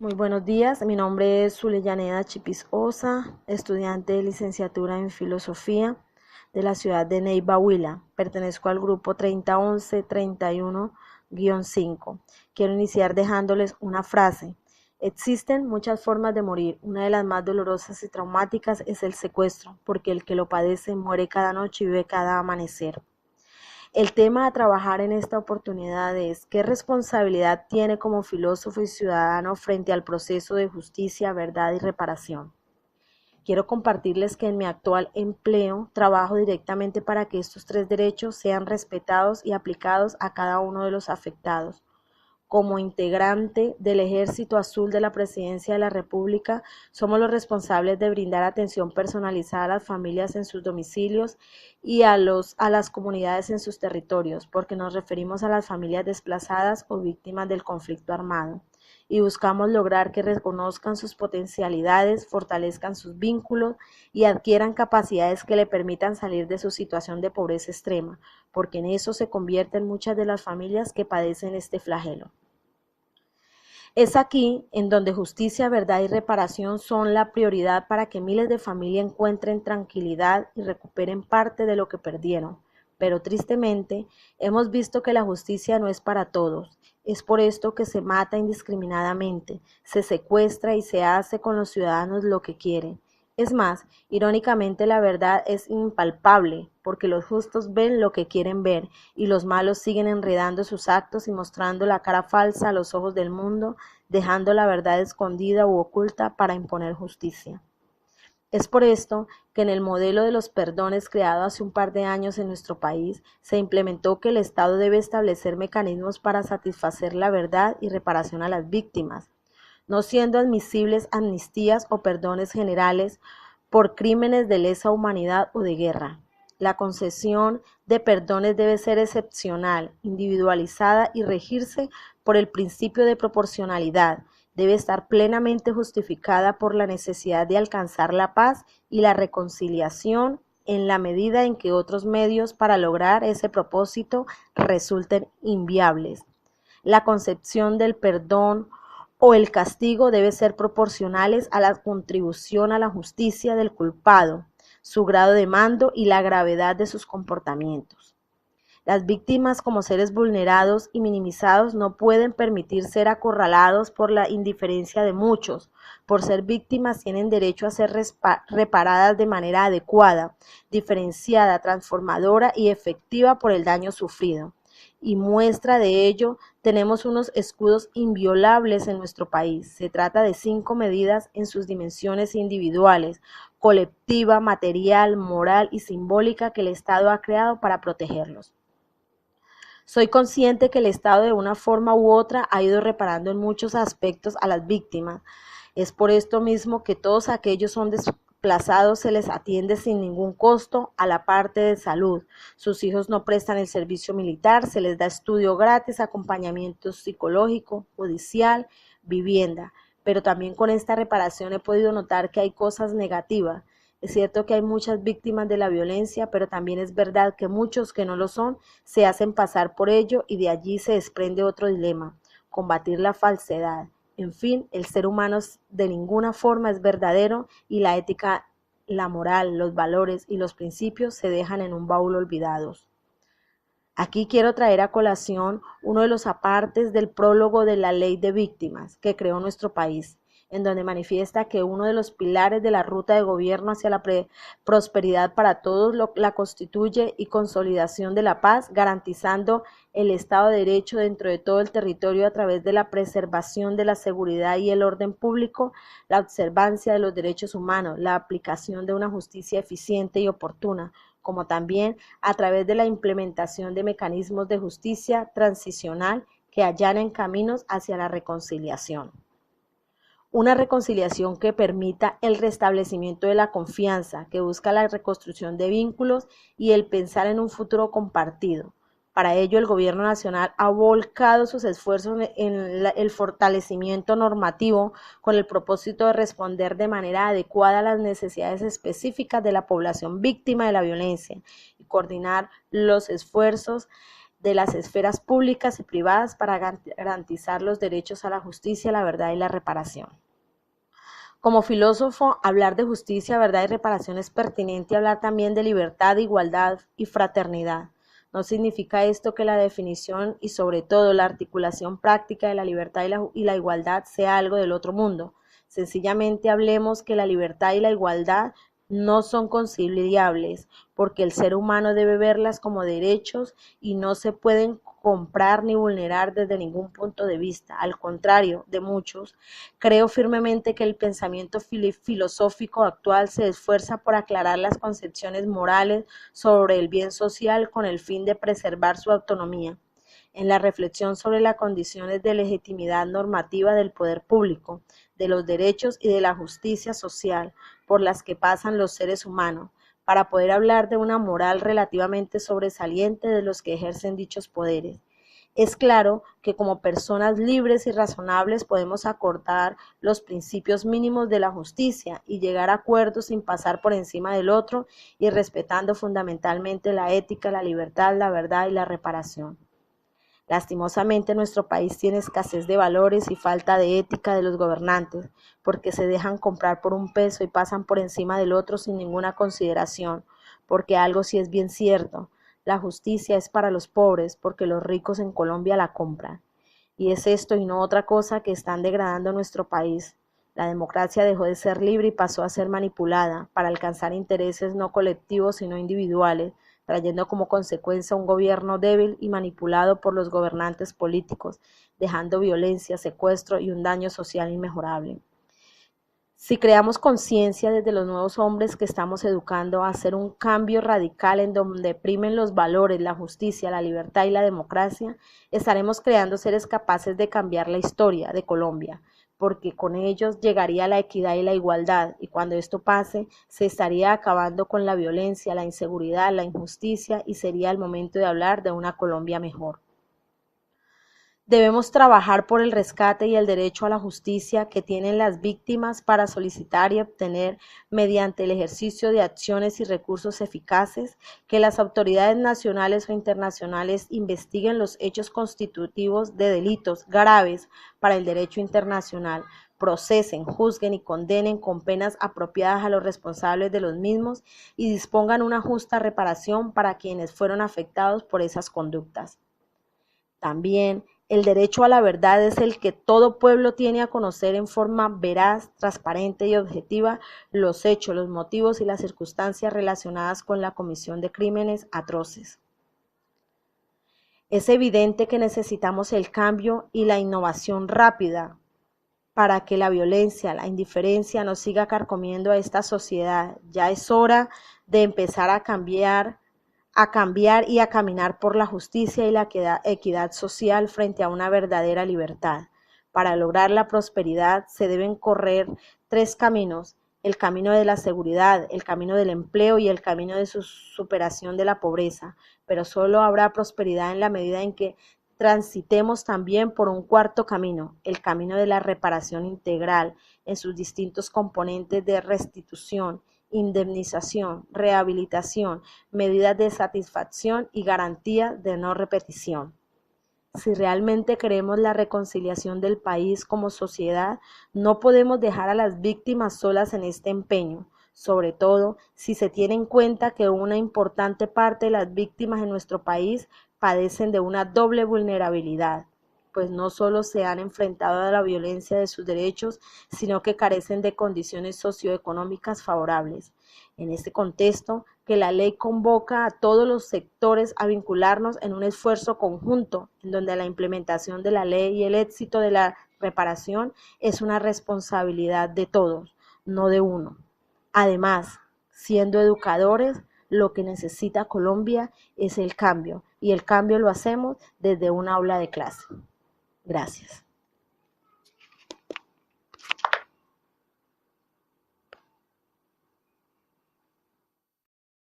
Muy buenos días, mi nombre es Zuleyaneda Chipis Osa, estudiante de licenciatura en Filosofía de la ciudad de Neiva, Huila. Pertenezco al grupo 3011-31-5. Quiero iniciar dejándoles una frase. Existen muchas formas de morir. Una de las más dolorosas y traumáticas es el secuestro, porque el que lo padece muere cada noche y vive cada amanecer. El tema a trabajar en esta oportunidad es qué responsabilidad tiene como filósofo y ciudadano frente al proceso de justicia, verdad y reparación. Quiero compartirles que en mi actual empleo trabajo directamente para que estos tres derechos sean respetados y aplicados a cada uno de los afectados. Como integrante del Ejército Azul de la Presidencia de la República, somos los responsables de brindar atención personalizada a las familias en sus domicilios y a las comunidades en sus territorios, porque nos referimos a las familias desplazadas o víctimas del conflicto armado. Y buscamos lograr que reconozcan sus potencialidades, fortalezcan sus vínculos y adquieran capacidades que le permitan salir de su situación de pobreza extrema, porque en eso se convierten muchas de las familias que padecen este flagelo. Es aquí en donde justicia, verdad y reparación son la prioridad para que miles de familias encuentren tranquilidad y recuperen parte de lo que perdieron. Pero tristemente, hemos visto que la justicia no es para todos. Es por esto que se mata indiscriminadamente, se secuestra y se hace con los ciudadanos lo que quieren. Es más, irónicamente la verdad es impalpable, porque los justos ven lo que quieren ver y los malos siguen enredando sus actos y mostrando la cara falsa a los ojos del mundo, dejando la verdad escondida u oculta para imponer justicia. Es por esto que en el modelo de los perdones creado hace un par de años en nuestro país se implementó que el Estado debe establecer mecanismos para satisfacer la verdad y reparación a las víctimas, no siendo admisibles amnistías o perdones generales por crímenes de lesa humanidad o de guerra. La concesión de perdones debe ser excepcional, individualizada y regirse por el principio de proporcionalidad. Debe estar plenamente justificada por la necesidad de alcanzar la paz y la reconciliación en la medida en que otros medios para lograr ese propósito resulten inviables. La concepción del perdón o el castigo debe ser proporcionales a la contribución a la justicia del culpado, su grado de mando y la gravedad de sus comportamientos. Las víctimas como seres vulnerados y minimizados no pueden permitir ser acorralados por la indiferencia de muchos. Por ser víctimas tienen derecho a ser reparadas de manera adecuada, diferenciada, transformadora y efectiva por el daño sufrido. Y muestra de ello tenemos unos escudos inviolables en nuestro país. Se trata de 5 medidas en sus dimensiones individuales, colectiva, material, moral y simbólica que el Estado ha creado para protegerlos. Soy consciente que el Estado de una forma u otra ha ido reparando en muchos aspectos a las víctimas. Es por esto mismo que todos aquellos son desplazados se les atiende sin ningún costo a la parte de salud. Sus hijos no prestan el servicio militar, se les da estudio gratis, acompañamiento psicológico, judicial, vivienda. Pero también con esta reparación he podido notar que hay cosas negativas. Es cierto que hay muchas víctimas de la violencia, pero también es verdad que muchos que no lo son se hacen pasar por ello y de allí se desprende otro dilema, combatir la falsedad. En fin, el ser humano de ninguna forma es verdadero y la ética, la moral, los valores y los principios se dejan en un baúl olvidados. Aquí quiero traer a colación uno de los apartes del prólogo de la Ley de Víctimas que creó nuestro país, en donde manifiesta que uno de los pilares de la ruta de gobierno hacia la prosperidad para todos la constituye y consolidación de la paz, garantizando el Estado de Derecho dentro de todo el territorio a través de la preservación de la seguridad y el orden público, la observancia de los derechos humanos, la aplicación de una justicia eficiente y oportuna, como también a través de la implementación de mecanismos de justicia transicional que allanen caminos hacia la reconciliación. Una reconciliación que permita el restablecimiento de la confianza, que busca la reconstrucción de vínculos y el pensar en un futuro compartido. Para ello, el Gobierno Nacional ha volcado sus esfuerzos en el fortalecimiento normativo con el propósito de responder de manera adecuada a las necesidades específicas de la población víctima de la violencia y coordinar los esfuerzos de las esferas públicas y privadas para garantizar los derechos a la justicia, la verdad y la reparación. Como filósofo, hablar de justicia, verdad y reparación es pertinente hablar también de libertad, igualdad y fraternidad. No significa esto que la definición y sobre todo la articulación práctica de la libertad y la igualdad sea algo del otro mundo. Sencillamente hablemos que la libertad y la igualdad no son conciliables, porque el ser humano debe verlas como derechos y no se pueden comprar ni vulnerar desde ningún punto de vista. Al contrario de muchos, creo firmemente que el pensamiento filosófico actual se esfuerza por aclarar las concepciones morales sobre el bien social con el fin de preservar su autonomía. En la reflexión sobre las condiciones de legitimidad normativa del poder público, de los derechos y de la justicia social por las que pasan los seres humanos, para poder hablar de una moral relativamente sobresaliente de los que ejercen dichos poderes. Es claro que como personas libres y razonables podemos acordar los principios mínimos de la justicia y llegar a acuerdos sin pasar por encima del otro y respetando fundamentalmente la ética, la libertad, la verdad y la reparación. Lastimosamente, nuestro país tiene escasez de valores y falta de ética de los gobernantes, porque se dejan comprar por un peso y pasan por encima del otro sin ninguna consideración, porque algo sí es bien cierto, la justicia es para los pobres, porque los ricos en Colombia la compran. Y es esto y no otra cosa que están degradando nuestro país. La democracia dejó de ser libre y pasó a ser manipulada para alcanzar intereses no colectivos sino individuales, trayendo como consecuencia un gobierno débil y manipulado por los gobernantes políticos, dejando violencia, secuestro y un daño social inmejorable. Si creamos conciencia desde los nuevos hombres que estamos educando a hacer un cambio radical en donde primen los valores, la justicia, la libertad y la democracia, estaremos creando seres capaces de cambiar la historia de Colombia, porque con ellos llegaría la equidad y la igualdad, y cuando esto pase, se estaría acabando con la violencia, la inseguridad, la injusticia, y sería el momento de hablar de una Colombia mejor. Debemos trabajar por el rescate y el derecho a la justicia que tienen las víctimas para solicitar y obtener, mediante el ejercicio de acciones y recursos eficaces, que las autoridades nacionales o internacionales investiguen los hechos constitutivos de delitos graves para el derecho internacional, procesen, juzguen y condenen con penas apropiadas a los responsables de los mismos y dispongan una justa reparación para quienes fueron afectados por esas conductas. También el derecho a la verdad es el que todo pueblo tiene a conocer en forma veraz, transparente y objetiva los hechos, los motivos y las circunstancias relacionadas con la comisión de crímenes atroces. Es evidente que necesitamos el cambio y la innovación rápida para que la violencia, la indiferencia no siga carcomiendo a esta sociedad. Ya es hora de empezar a cambiar y a caminar por la justicia y la equidad social frente a una verdadera libertad. Para lograr la prosperidad se deben correr tres caminos: el camino de la seguridad, el camino del empleo y el camino de su superación de la pobreza. Pero solo habrá prosperidad en la medida en que transitemos también por un cuarto camino, el camino de la reparación integral en sus distintos componentes de restitución, indemnización, rehabilitación, medidas de satisfacción y garantía de no repetición. Si realmente queremos la reconciliación del país como sociedad, no podemos dejar a las víctimas solas en este empeño, sobre todo si se tiene en cuenta que una importante parte de las víctimas en nuestro país padecen de una doble vulnerabilidad, pues no solo se han enfrentado a la violencia de sus derechos, sino que carecen de condiciones socioeconómicas favorables. En este contexto, que la ley convoca a todos los sectores a vincularnos en un esfuerzo conjunto, en donde la implementación de la ley y el éxito de la reparación es una responsabilidad de todos, no de uno. Además, siendo educadores, lo que necesita Colombia es el cambio, y el cambio lo hacemos desde un aula de clase. Gracias.